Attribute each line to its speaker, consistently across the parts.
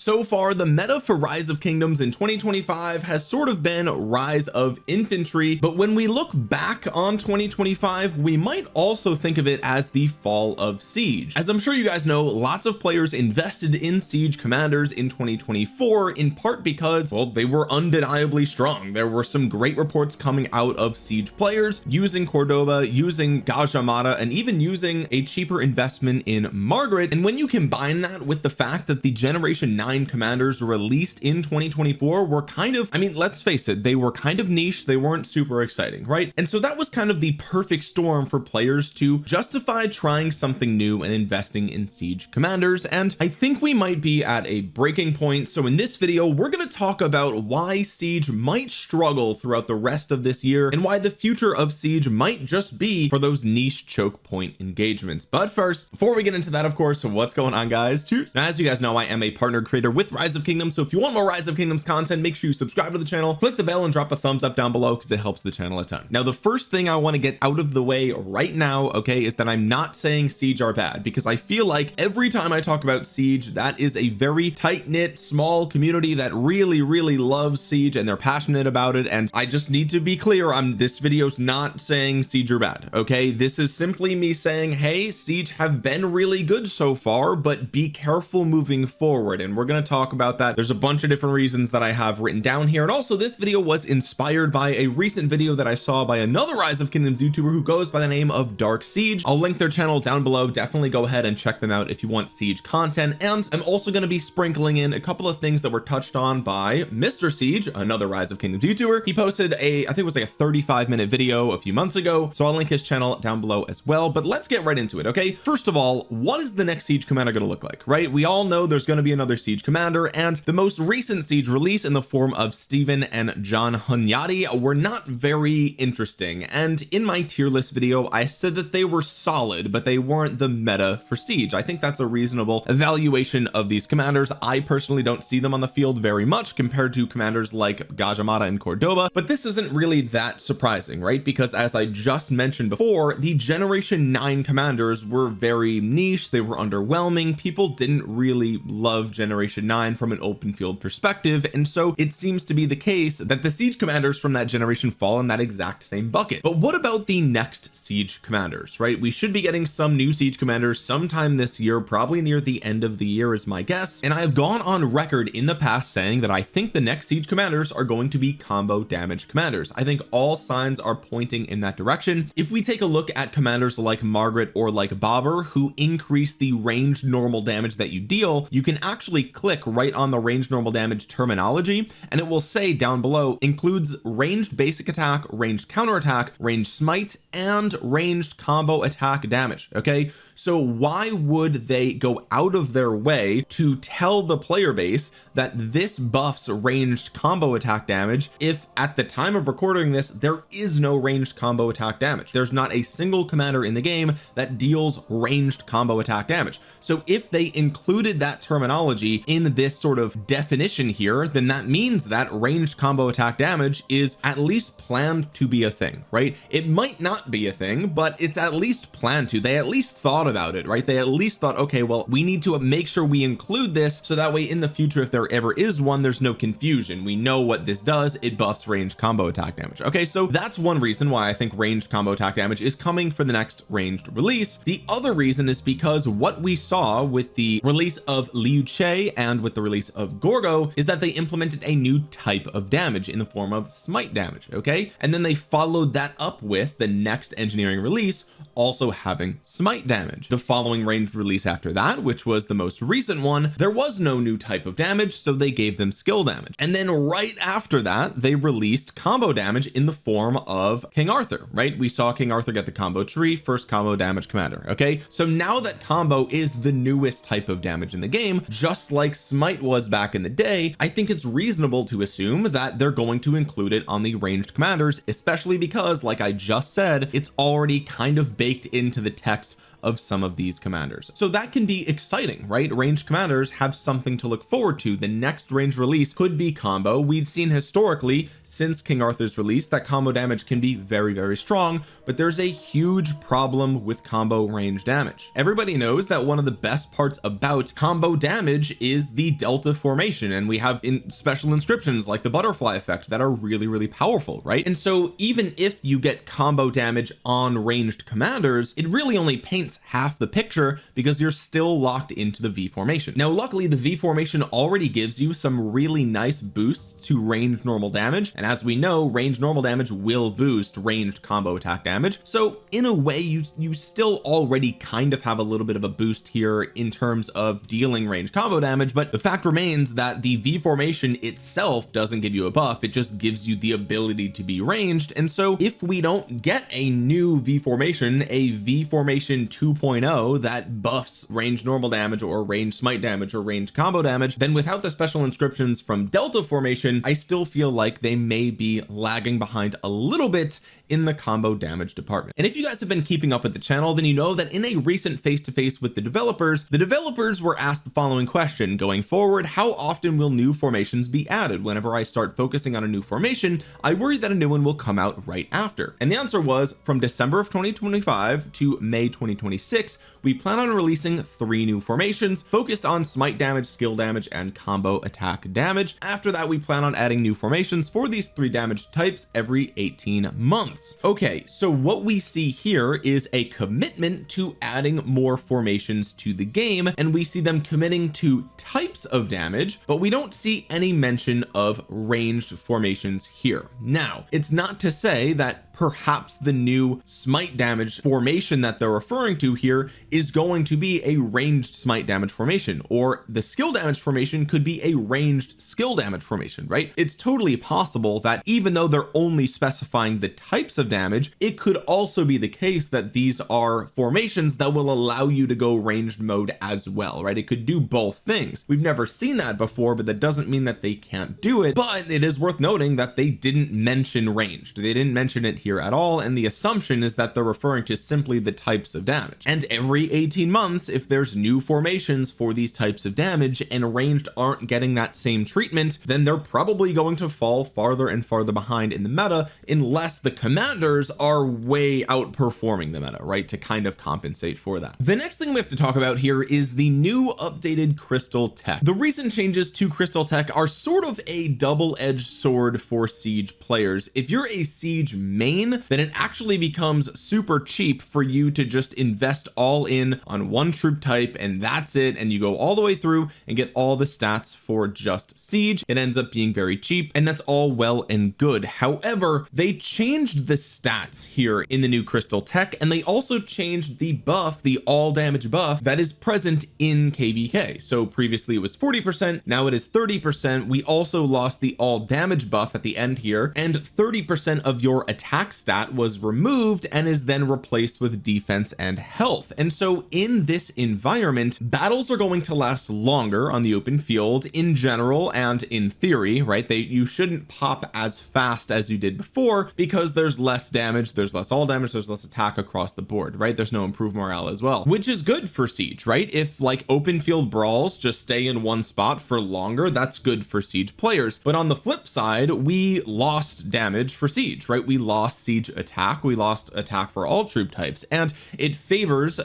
Speaker 1: So far, the meta for Rise of Kingdoms in 2025 has sort of been Rise of Infantry, but when we look back on 2025, we might also think of it as the fall of Siege. As I'm sure you guys know, lots of players invested in Siege commanders in 2024, in part because, well, they were undeniably strong. There were some great reports coming out of Siege players using Cordoba, using Gajamada, and even using a cheaper investment in Margaret. And when you combine that with the fact that the generation 9 commanders released in 2024 were kind of, I mean, let's face it, they were kind of niche, they weren't super exciting, right? And so that was kind of the perfect storm for players to justify trying something new and investing in Siege commanders. And I think we might be at a breaking point. So in this video, we're going to talk about why Siege might struggle throughout the rest of this year and why the future of Siege might just be for those niche choke point engagements. But first, before we get into that, of course, what's going on, guys? Cheers. Now, as you guys know, I am a partner creator with Rise of Kingdoms, so if you want more Rise of Kingdoms content, make sure you subscribe to the channel, click the bell, and drop a thumbs up down below because it helps the channel a ton. Now, the first thing I want to get out of the way right now, okay, is that I'm not saying Siege are bad, because I feel like every time I talk about Siege, that is a very tight-knit small community that really loves Siege and they're passionate about it. And I just need to be clear, this video's not saying Siege are bad, okay? This is simply me saying, hey, Siege have been really good so far, but be careful moving forward. And we're going to talk about that. There's a bunch of different reasons that I have written down here. And also, this video was inspired by a recent video that I saw by another Rise of Kingdoms YouTuber who goes by the name of Dark Siege. I'll link their channel down below. Definitely go ahead and check them out if you want Siege content. And I'm also going to be sprinkling in a couple of things that were touched on by Mr. Siege, another Rise of Kingdoms YouTuber. He posted I think it was like a 35-minute video a few months ago, so I'll link his channel down below as well. But let's get right into it. Okay, first of all, what is the next Siege commander going to look like, right? We all know there's going to be another Siege commander, and the most recent Siege release in the form of Steven and John Hunyadi were not very interesting. And in my tier list video, I said that they were solid, but they weren't the meta for Siege. I think that's a reasonable evaluation of these commanders. I personally don't see them on the field very much compared to commanders like Gajamada and Cordoba, but this isn't really that surprising, right? Because as I just mentioned before, the generation 9 commanders were very niche, they were underwhelming, people didn't really love generation 9 from an open field perspective, and so it seems to be the case that the Siege commanders from that generation fall in that exact same bucket. But what about the next Siege commanders, right? We should be getting some new Siege commanders sometime this year, probably near the end of the year is my guess, and I have gone on record in the past saying that I think the next Siege commanders are going to be combo damage commanders. I think all signs are pointing in that direction. If we take a look at commanders like Margaret or like Bobber, who increase the ranged normal damage that you deal, you can actually click right on the ranged normal damage terminology and it will say down below includes ranged basic attack, ranged counter attack, ranged smite, and ranged combo attack damage. Okay, so why would they go out of their way to tell the player base that this buffs ranged combo attack damage if at the time of recording this there is no ranged combo attack damage? There's not a single commander in the game that deals ranged combo attack damage. So if they included that terminology in this sort of definition here, then that means that ranged combo attack damage is at least planned to be a thing, right? It might not be a thing, but it's at least planned to. They at least thought about it, right? They at least thought, okay, well, we need to make sure we include this so that way in the future, if there ever is one, there's no confusion. We know what this does. It buffs ranged combo attack damage. Okay, so that's one reason why I think ranged combo attack damage is coming for the next ranged release. The other reason is because what we saw with the release of Liu Che and with the release of Gorgo is that they implemented a new type of damage in the form of smite damage. Okay, and then they followed that up with the next engineering release also having smite damage. The following ranged release after that, which was the most recent one, there was no new type of damage, so they gave them skill damage. And then right after that, they released combo damage in the form of King Arthur, right? We saw King Arthur get the combo tree, first combo damage commander. Okay, so now that combo is the newest type of damage in the game, just like smite was back in the day, I think it's reasonable to assume that they're going to include it on the ranged commanders, especially because, like I just said, it's already kind of baked into the text of some of these commanders. So that can be exciting, right? Ranged commanders have something to look forward to. The next range release could be combo. We've seen historically since King Arthur's release that combo damage can be very, very strong, but there's a huge problem with combo range damage. Everybody knows that one of the best parts about combo damage is the delta formation, and we have in special inscriptions like the butterfly effect that are really, really powerful, right? And so even if you get combo damage on ranged commanders, it really only paints half the picture because you're still locked into the V formation. Now luckily the V formation already gives you some really nice boosts to ranged normal damage, and as we know, ranged normal damage will boost ranged combo attack damage. So in a way you still already kind of have a little bit of a boost here in terms of dealing ranged combo damage, but the fact remains that the V formation itself doesn't give you a buff. It just gives you the ability to be ranged. And so if we don't get a new V formation, a V formation 2.0 that buffs range normal damage or range smite damage or range combo damage, then without the special inscriptions from delta formation, I still feel like they may be lagging behind a little bit in the combo damage department. And if you guys have been keeping up with the channel, then you know that in a recent face-to-face with the developers were asked the following question: going forward, how often will new formations be added? Whenever I start focusing on a new formation, I worry that a new one will come out right after. And the answer was, from December of 2025 to May 2026, we plan on releasing 3 new formations focused on smite damage, skill damage, and combo attack damage. After that, we plan on adding new formations for these 3 damage types every 18 months. Okay, so what we see here is a commitment to adding more formations to the game, and we see them committing to types of damage, but we don't see any mention of ranged formations here. Now, it's not to say that perhaps the new smite damage formation that they're referring to here is going to be a ranged smite damage formation, or the skill damage formation could be a ranged skill damage formation, right? It's totally possible that even though they're only specifying the types of damage, it could also be the case that these are formations that will allow you to go ranged mode as well, right? It could do both things. We've never seen that before, but that doesn't mean that they can't do it. But it is worth noting that they didn't mention ranged. They didn't mention it here at all, and the assumption is that they're referring to simply the types of damage. And every 18 months, if there's new formations for these types of damage and ranged aren't getting that same treatment, then they're probably going to fall farther and farther behind in the meta unless the commanders are way outperforming the meta, right, to kind of compensate for that. The next thing we have to talk about here is the new updated crystal tech. The recent changes to crystal tech are sort of a double-edged sword for siege players. If you're a siege main, then it actually becomes super cheap for you to just invest all in on one troop type and that's it, and you go all the way through and get all the stats for just siege. It ends up being very cheap, and that's all well and good. However, they changed the stats here in the new crystal tech, and they also changed the buff, the all damage buff that is present in KVK. So previously it was 40%, now it is 30%. We also lost the all damage buff at the end here, and 30% of your attack stat was removed and is then replaced with defense and health. And so in this environment, battles are going to last longer on the open field in general and in theory, right? You shouldn't pop as fast as you did before because there's less damage, there's less all damage, there's less attack across the board, right? There's no improved morale as well, which is good for siege, right? If like open field brawls just stay in one spot for longer, that's good for siege players. But on the flip side, we lost damage for siege, right? We lost siege attack, we lost attack for all troop types, and it favors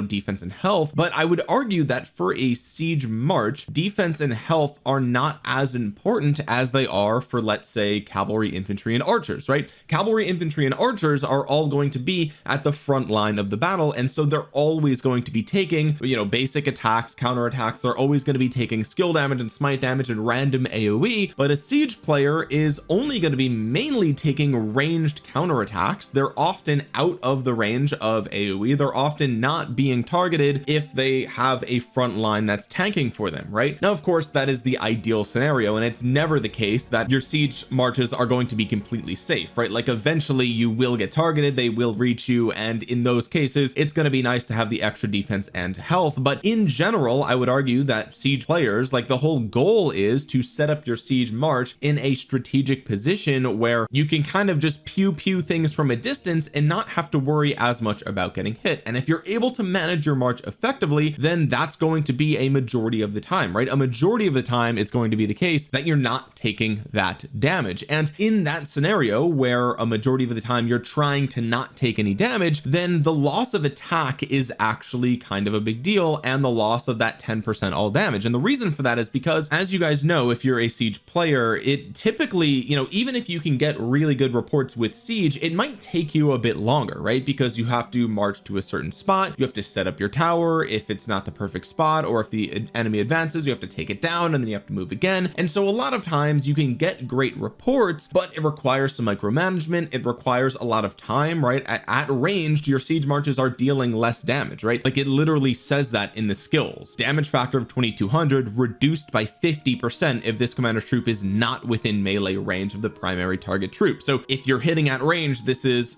Speaker 1: defense and health. But I would argue that for a siege march, defense and health are not as important as they are for, let's say, cavalry, infantry, and archers, right? Cavalry, infantry, and archers are all going to be at the front line of the battle, and so they're always going to be taking basic attacks, counter attacks. They're always going to be taking skill damage and smite damage and random AoE. But a siege player is only going to be mainly taking ranged counter attacks. They're often out of the range of AoE. They're often not being targeted if they have a front line that's tanking for them, right? Now, of course, that is the ideal scenario, and it's never the case that your siege marches are going to be completely safe, right? Like eventually you will get targeted, they will reach you, and in those cases it's going to be nice to have the extra defense and health. But in general, I would argue that siege players, like, the whole goal is to set up your your siege march in a strategic position where you can kind of just pew pew things from a distance and not have to worry as much about getting hit. And if you're able to manage your march effectively, then that's going to be a majority of the time, right? A majority of the time it's going to be the case that you're not taking that damage. And in that scenario where a majority of the time you're trying to not take any damage, then the loss of attack is actually kind of a big deal, and the loss of that 10% all damage. And the reason for that is because, as you guys know, if you're a siege player, it typically, even if you can get really good reports with siege, it might take you a bit longer, right? Because you have to march to a certain spot, you have to set up your tower if it's not the perfect spot, or if the enemy advances you have to take it down and then you have to move again. And so a lot of times you can get great reports, but it requires some micromanagement, it requires a lot of time, right? At ranged, your siege marches are dealing less damage, right? Like it literally says that in the skills. Damage factor of 2200 reduced by 50% if this commander's troop is not within melee range of the primary target troop. So if you're hitting at range, this is,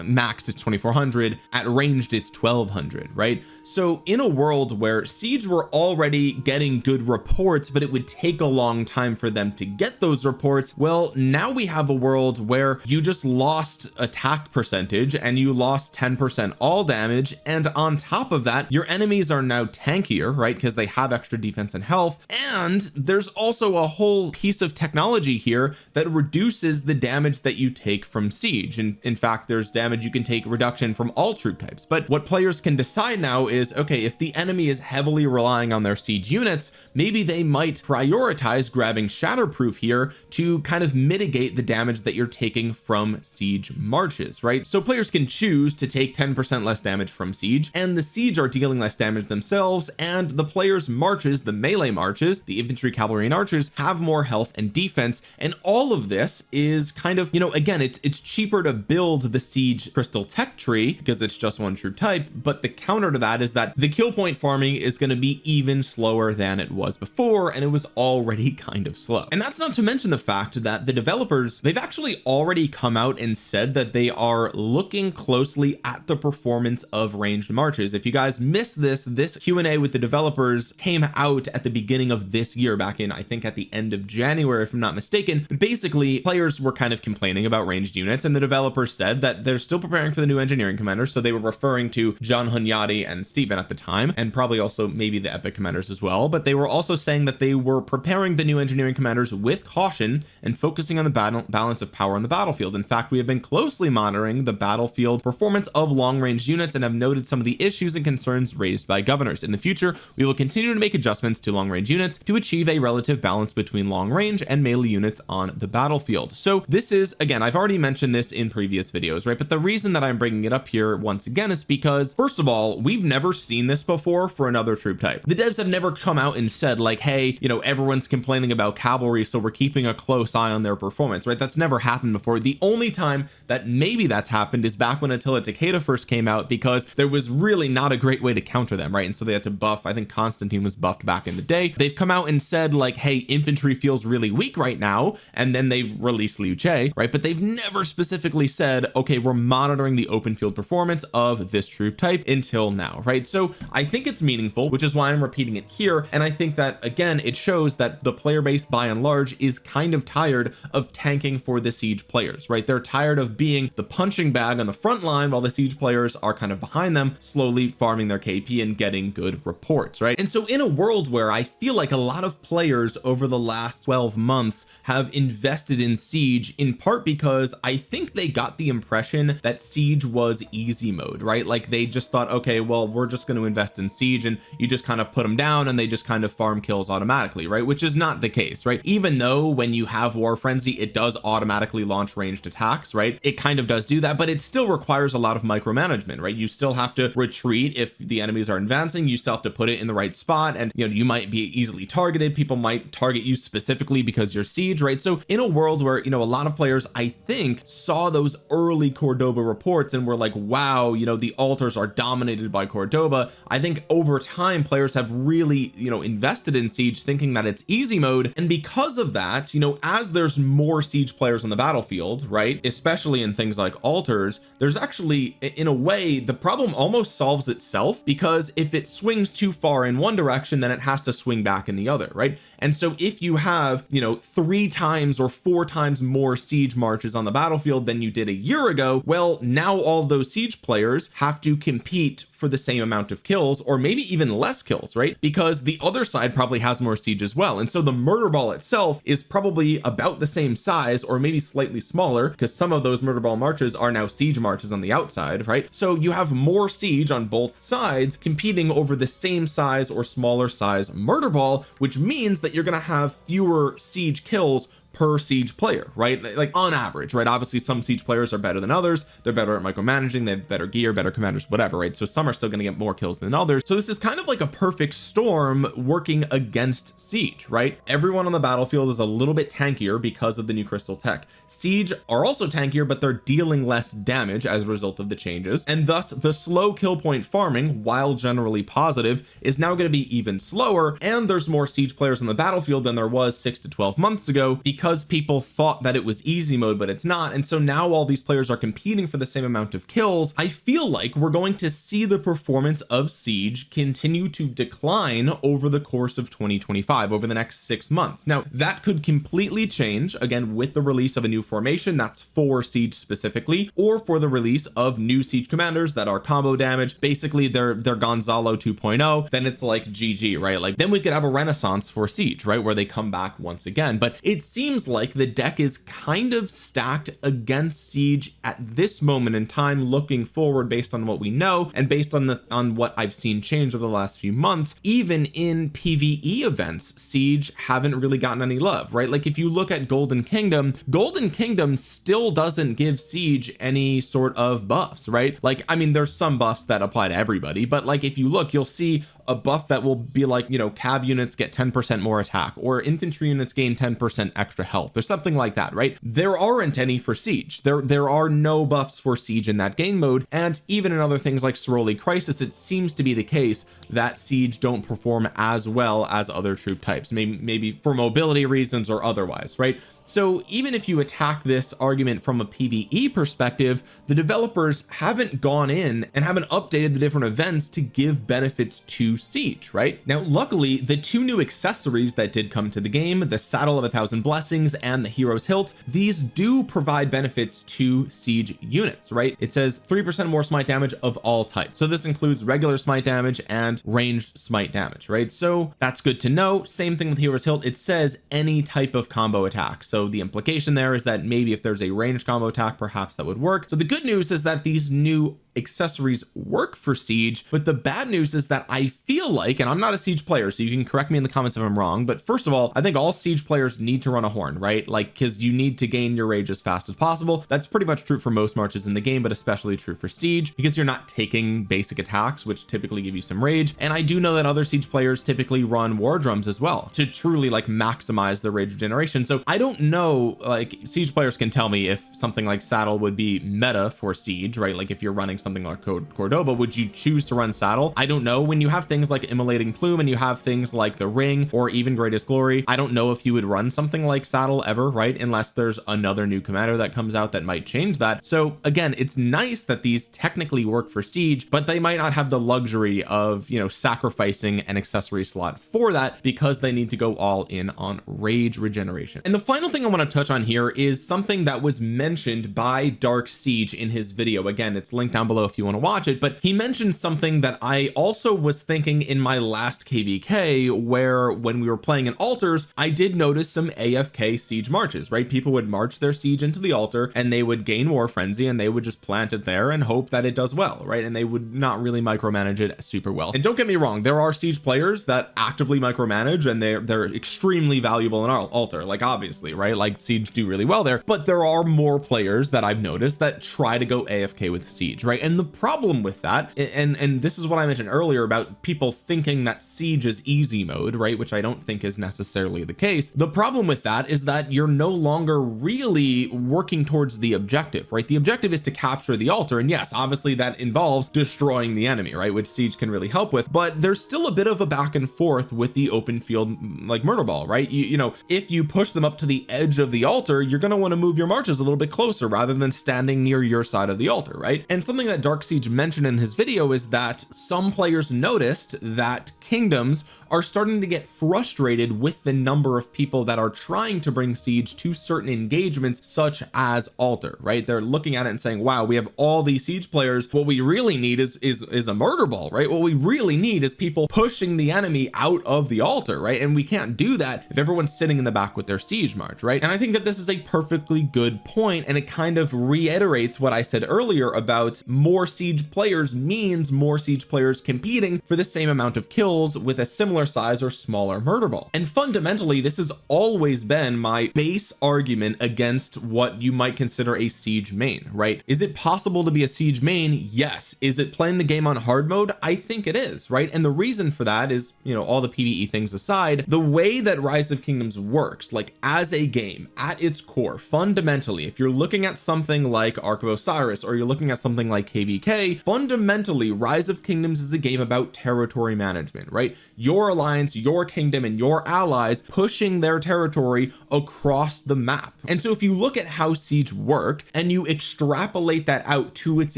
Speaker 1: max it's 2400, at ranged it's 1200, right? So in a world where siege were already getting good reports, but it would take a long time for them to get those reports, well, now we have a world where you just lost attack percentage and you lost 10% all damage, and on top of that your enemies are now tankier, right? Because they have extra defense and health, and there's also a whole piece of technology here that reduces the damage that you take from siege. And in fact, there's damage you can take reduction from all troop types. But what players can decide now is, okay, if the enemy is heavily relying on their siege units, maybe they might prioritize grabbing shatterproof here to kind of mitigate the damage that you're taking from siege marches, right? So players can choose to take 10% less damage from siege, and the siege are dealing less damage themselves, and the players marches, the melee marches, the infantry, cavalry, and archers have more health and defense. And all of this is kind of, again, it's cheaper to build the siege crystal tech tree because it's just one troop type, but the counter to that is that the kill point farming is going to be even slower than it was before, and it was already kind of slow. And that's not to mention the fact that the developers, they've actually already come out and said that they are looking closely at the performance of ranged marches. If you guys missed this Q&A with the developers came out at the beginning of this year, back in, I think at the end of January, if I'm not mistaken. But basically players were kind of complaining about ranged units, and the developers said that they're still preparing for the new engineering commanders. So they were referring to John Hunyadi and Steven at the time, and probably also maybe the epic commanders as well. But they were also saying that they were preparing the new engineering commanders with caution and focusing on the balance of power on the battlefield. In fact, we have been closely monitoring the battlefield performance of long range units and have noted some of the issues and concerns raised by governors. In the future, we will continue to make adjustments to long range units to achieve a relative balance between long range and melee units on the battlefield. So this is, again, I've already mentioned this in previous videos, right? But the reason that I'm bringing it up here once again is because, first of all, we've never seen this before for another troop type. The devs have never come out and said like, hey, everyone's complaining about cavalry, so we're keeping a close eye on their performance, right? That's never happened before. The only time that maybe that's happened is back when Attila Takeda first came out, because there was really not a great way to counter them, right? And so they had to buff, I think Constantine was buffed back in the day. They've come out and said like, hey, infantry feels really weak right now, and then they've released Liu Che, right? But they've never specifically said, okay, we're monitoring the open field performance of this troop type until now, right? So I think it's meaningful, which is why I'm repeating it here. And I think that, again, it shows that the player base by and large is kind of tired of tanking for the siege players, right? They're tired of being the punching bag on the front line while the siege players are kind of behind them, slowly farming their KP and getting good reports, right? And so in a world where I feel like a lot of players over the last 12 months have invested in siege, in part because I think they got the impression that siege was easy mode, right? Like they just thought, okay, well, we're just going to invest in siege, and you just kind of put them down and they just kind of farm kills automatically, right? Which is not the case, right? Even though when you have War Frenzy, it does automatically launch ranged attacks, right? It kind of does do that, but it still requires a lot of micromanagement, right? You still have to retreat if the enemies are advancing. You still have to put it in the right spot, and you might be easily targeted. People might target you specifically because you're siege, right? So in a world where a lot of players, I think, saw those early Cordoba reports and were like, wow, the altars are dominated by Cordoba. I think over time players have really invested in siege, thinking that it's easy mode. And because of that, as there's more siege players on the battlefield, right, especially in things like altars, there's actually, in a way, the problem almost solves itself, because if it swings too far in one direction, then it has to swing back in the other, right? And so if you have, you know, 3 times or 4 times more siege marches on the battlefield than you did a year ago, well, now all those siege players have to compete for the same amount of kills, or maybe even less kills, right? Because the other side probably has more siege as well. And so the murder ball itself is probably about the same size, or maybe slightly smaller, because some of those murder ball marches are now siege marches on the outside, right? So you have more siege on both sides competing over the same size or smaller size murder ball, which means that you're going to have fewer siege kills per siege player, right? Like on average, right? Obviously some siege players are better than others. They're better at micromanaging, they have better gear, better commanders, whatever, right? So some are still going to get more kills than others. So this is kind of like a perfect storm working against siege, right? Everyone on the battlefield is a little bit tankier because of the new crystal tech. Siege are also tankier, but they're dealing less damage as a result of the changes, and thus the slow kill point farming, while generally positive, is now going to be even slower. And there's more siege players on the battlefield than there was 6 to 12 months ago, because people thought that it was easy mode, but it's not. And so now all these players are competing for the same amount of kills. I feel like we're going to see the performance of siege continue to decline over the course of 2025, over the next 6 months. Now that could completely change again with the release of a new formation that's for siege specifically, or for the release of new siege commanders that are combo damage. Basically they're Gonzalo 2.0. Then it's like GG, right? Like then we could have a renaissance for siege, right, where they come back once again. But it seems like the deck is kind of stacked against siege at this moment in time, looking forward, based on what we know and based on what I've seen change over the last few months. Even in PvE events, siege haven't really gotten any love, right? Like if you look at Golden Kingdom still doesn't give siege any sort of buffs, right? Like I mean there's some buffs that apply to everybody, but like if you look, you'll see a buff that will be like, you know, cav units get 10% more attack, or infantry units gain 10% extra health, or something like that, right? There aren't any for siege. There are no buffs for siege in that game mode. And even in other things like Soroli Crisis, it seems to be the case that siege don't perform as well as other troop types, maybe for mobility reasons or otherwise, right? So even if you attack this argument from a PvE perspective, the developers haven't gone in and haven't updated the different events to give benefits to siege, right? Now luckily the 2 new accessories that did come to the game, the Saddle of 1,000 Blessings and the Hero's Hilt, these do provide benefits to siege units, right? It says 3% more smite damage of all types, so this includes regular smite damage and ranged smite damage, right? So that's good to know. Same thing with Hero's Hilt, it says any type of combo attack, so the implication there is that maybe if there's a ranged combo attack, perhaps that would work. So the good news is that these new accessories work for siege, but the bad news is that I feel like, and I'm not a siege player, so you can correct me in the comments if I'm wrong, but first of all, I think all siege players need to run a horn, right? Like, because you need to gain your rage as fast as possible. That's pretty much true for most marches in the game, but especially true for siege, because you're not taking basic attacks, which typically give you some rage. And I do know that other siege players typically run war drums as well to truly like maximize the rage regeneration. So I don't know, like siege players can tell me if something like Saddle would be meta for siege, right? Like if you're running something like Cordoba, would you choose to run Saddle? I don't know. When you have things like Immolating Plume and you have things like the Ring or even Greatest Glory, I don't know if you would run something like Saddle ever, right? Unless there's another new commander that comes out that might change that. So again, it's nice that these technically work for siege, but they might not have the luxury of, you know, sacrificing an accessory slot for that, because they need to go all in on rage regeneration. And the final thing I want to touch on here is something that was mentioned by Dark Siege in his video. Again, it's linked down below if you want to watch it, but he mentioned something that I also was thinking in my last KVK, where when we were playing in altars, I did notice some AFK siege marches, right? People would march their siege into the altar and they would gain War Frenzy and they would just plant it there and hope that it does well, right? And they would not really micromanage it super well. And don't get me wrong, there are siege players that actively micromanage and they're extremely valuable in our altar, like obviously, right? Like siege do really well there, but there are more players that I've noticed that try to go AFK with siege, right? And the problem with that, and this is what I mentioned earlier about people thinking that siege is easy mode, right? Which I don't think is necessarily the case. The problem with that is that you're no longer really working towards the objective, right? The objective is to capture the altar, and yes, obviously that involves destroying the enemy, right? Which siege can really help with, but there's still a bit of a back and forth with the open field like murder ball, right? You know, if you push them up to the edge of the altar, you're going to want to move your marches a little bit closer rather than standing near your side of the altar, right? And something that Dark Siege mentioned in his video is that some players noticed that kingdoms are starting to get frustrated with the number of people that are trying to bring siege to certain engagements such as altar, right? They're looking at it and saying, wow, we have all these siege players, what we really need is a murder ball, right? What we really need is people pushing the enemy out of the altar, right? And we can't do that if everyone's sitting in the back with their siege march, right? And I think that this is a perfectly good point, and it kind of reiterates what I said earlier about more siege players means more siege players competing for the same amount of kills with a similar size or smaller murder ball. And fundamentally, this has always been my base argument against what you might consider a siege main, right? Is it possible to be a siege main? Yes. Is it playing the game on hard mode? I think it is, right? And the reason for that is, you know, all the PvE things aside, the way that Rise of Kingdoms works, like as a game at its core, fundamentally, if you're looking at something like Ark of Osiris or you're looking at something like KVK, fundamentally Rise of Kingdoms is a game about territory management, right? Your alliance, your kingdom, and your allies pushing their territory across the map. And so if you look at how siege work and you extrapolate that out to its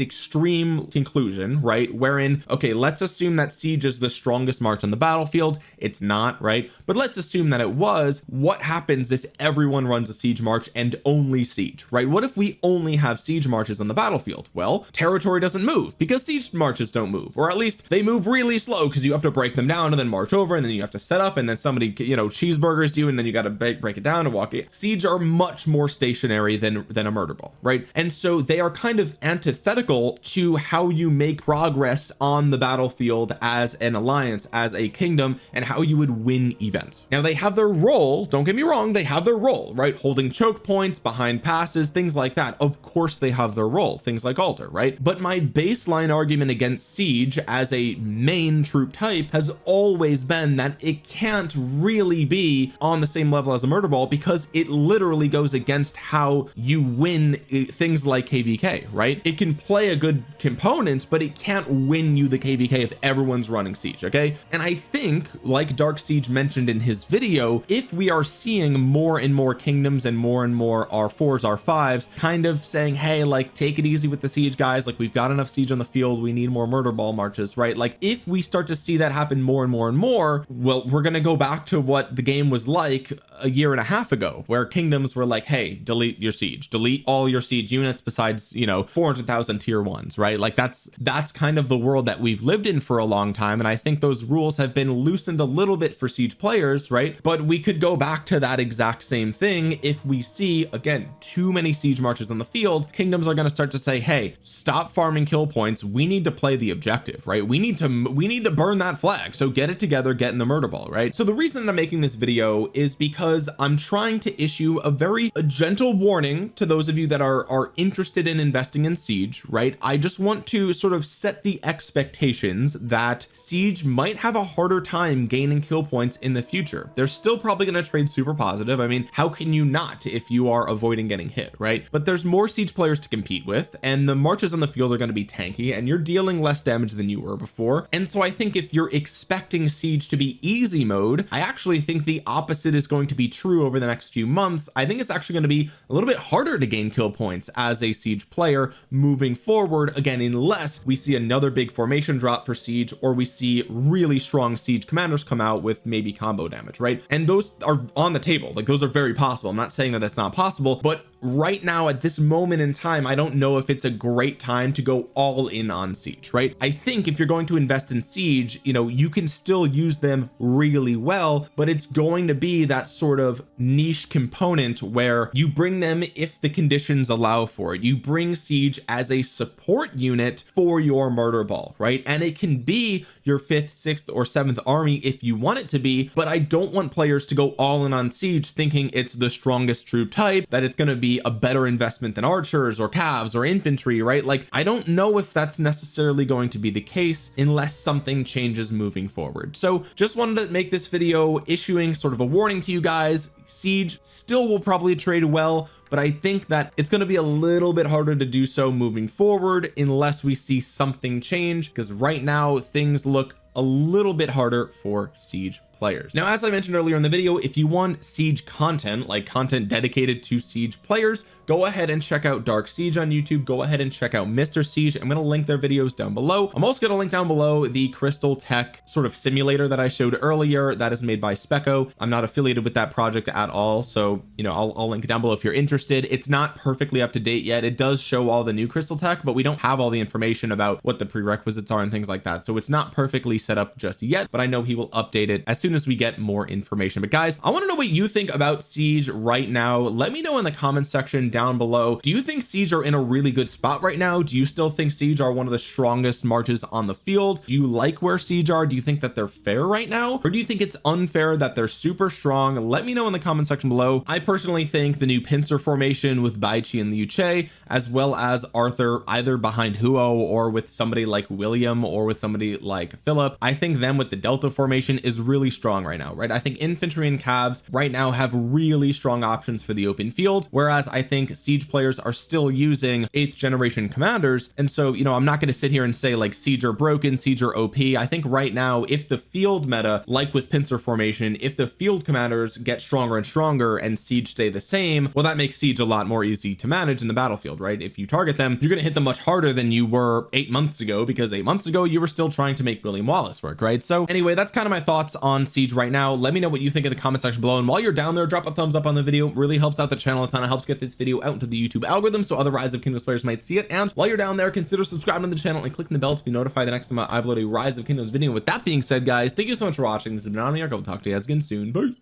Speaker 1: extreme conclusion, right, wherein, okay, let's assume that siege is the strongest march on the battlefield. It's not, right? But let's assume that it was. What happens if everyone runs a siege march and only siege, right? What if we only have siege marches on the battlefield? Well, territory doesn't move because siege marches don't move, or at least they move really slow because you have to break them down and then march over, and then you have to set up, and then somebody, you know, cheeseburgers you, and then you got to break it down and walk it. Siege are much more stationary than a murder ball, right? And so they are kind of antithetical to how you make progress on the battlefield as an alliance, as a kingdom, and how you would win events. Now they have their role, don't get me wrong, they have their role, right? Holding choke points, behind passes, things like that. Of course they have their role, things like altar, right? But my baseline argument against siege as a main troop type has always been that it can't really be on the same level as a murder ball because it literally goes against how you win things like KVK, right? It can play a good component, but it can't win you the KVK if everyone's running siege, okay? And I think, like Dark Siege mentioned in his video, if we are seeing more and more kingdoms and more R4s, R5s kind of saying, hey, like, take it easy with the siege, guys, like, we've got enough siege on the field, we need more murder ball marches, right? Like, if we start to see that happen more and more, well, we're gonna go back to what the game was like a year and a half ago, where kingdoms were like, hey, delete your siege, delete all your siege units besides, you know, 400,000 tier ones, right? Like that's kind of the world that we've lived in for a long time, and I think those rules have been loosened a little bit for siege players, right? But we could go back to that exact same thing if we see, again, too many siege marches on the field. Kingdoms are going to start to say, hey, stop farming kill points, we need to play the objective, right? We need to burn that flag, so get it together, get in the murder ball, right? So the reason that I'm making this video is because I'm trying to issue a gentle warning to those of you that are interested in investing in siege, right? I just want to sort of set the expectations that siege might have a harder time gaining kill points in the future. They're still probably going to trade super positive. I mean, how can you not if you are avoiding getting hit, right? But there's more siege players to compete with, and the marches on the field are going to be tanky, and you're dealing less damage than you were before. And so I think if you're expecting siege to be easy mode, I actually think the opposite is going to be true over the next few months. I think it's actually going to be a little bit harder to gain kill points as a siege player moving forward, again, unless we see another big formation drop for siege, or we see really strong siege commanders come out with maybe combo damage, right? And those are on the table, like those are very possible. I'm not saying that it's not possible, but right now at this moment in time, I don't know if it's a great time to go all in on siege, right? I think if you're going to invest in siege, you know, you can still use them really well, but it's going to be that sort of niche component where you bring them if the conditions allow for it. You bring siege as a support unit for your murder ball, right? And it can be your 5th, 6th, or 7th army if you want it to be, but I don't want players to go all in on siege thinking it's the strongest troop type, that it's going to be a better investment than archers or calves or infantry, right? Like, I don't know if that's necessarily going to be the case unless something changes moving forward. So just wanted to make this video issuing sort of a warning to you guys. Siege still will probably trade well, but I think that it's going to be a little bit harder to do so moving forward unless we see something change, because right now things look a little bit harder for siege players. Now, as I mentioned earlier in the video, if you want Siege content, like content dedicated to Siege players, go ahead and check out Dark Siege on YouTube. Go ahead and check out Mr. Siege. I'm going to link their videos down below. I'm also going to link down below the Crystal Tech sort of simulator that I showed earlier that is made by Specco. I'm not affiliated with that project at all, so you know, I'll link it down below if you're interested. It's not perfectly up to date yet. It does show all the new Crystal Tech, but we don't have all the information about what the prerequisites are and things like that, so it's not perfectly set up just yet, but I know he will update it as soon as we get more information. But guys, I want to know what you think about Siege right now. Let me know in the comments section down below. Do you think Siege are in a really good spot right now? Do you still think Siege are one of the strongest marches on the field? Do you like where Siege are? Do you think that they're fair right now, or do you think it's unfair that they're super strong? Let me know in the comment section below. I personally think the new pincer formation with Baichi and Liu Che, as well as Arthur either behind Huo or with somebody like William or with somebody like Philip, I think them with the Delta formation is really strong right now, right? I think infantry and cavs right now have really strong options for the open field, whereas I think Siege players are still using 8th generation commanders. And so, you know, I'm not going to sit here and say like Siege are broken, Siege are OP. I think right now, if the field meta, like with pincer formation, if the field commanders get stronger and stronger and Siege stay the same, well, that makes Siege a lot more easy to manage in the battlefield, right? If you target them, you're going to hit them much harder than you were 8 months ago, because 8 months ago you were still trying to make William Wallace work, right? So anyway, that's kind of my thoughts on Siege right now. Let me know what you think in the comment section below, and while you're down there, drop a thumbs up on the video. It really helps out the channel a ton. It helps get this video out into the YouTube algorithm so other Rise of Kingdoms players might see it. And while you're down there, consider subscribing to the channel and clicking the bell to be notified the next time I upload a Rise of Kingdoms video. With that being said, guys, thank you so much for watching. This has been Omniarch. I'll talk to you guys again soon. Bye.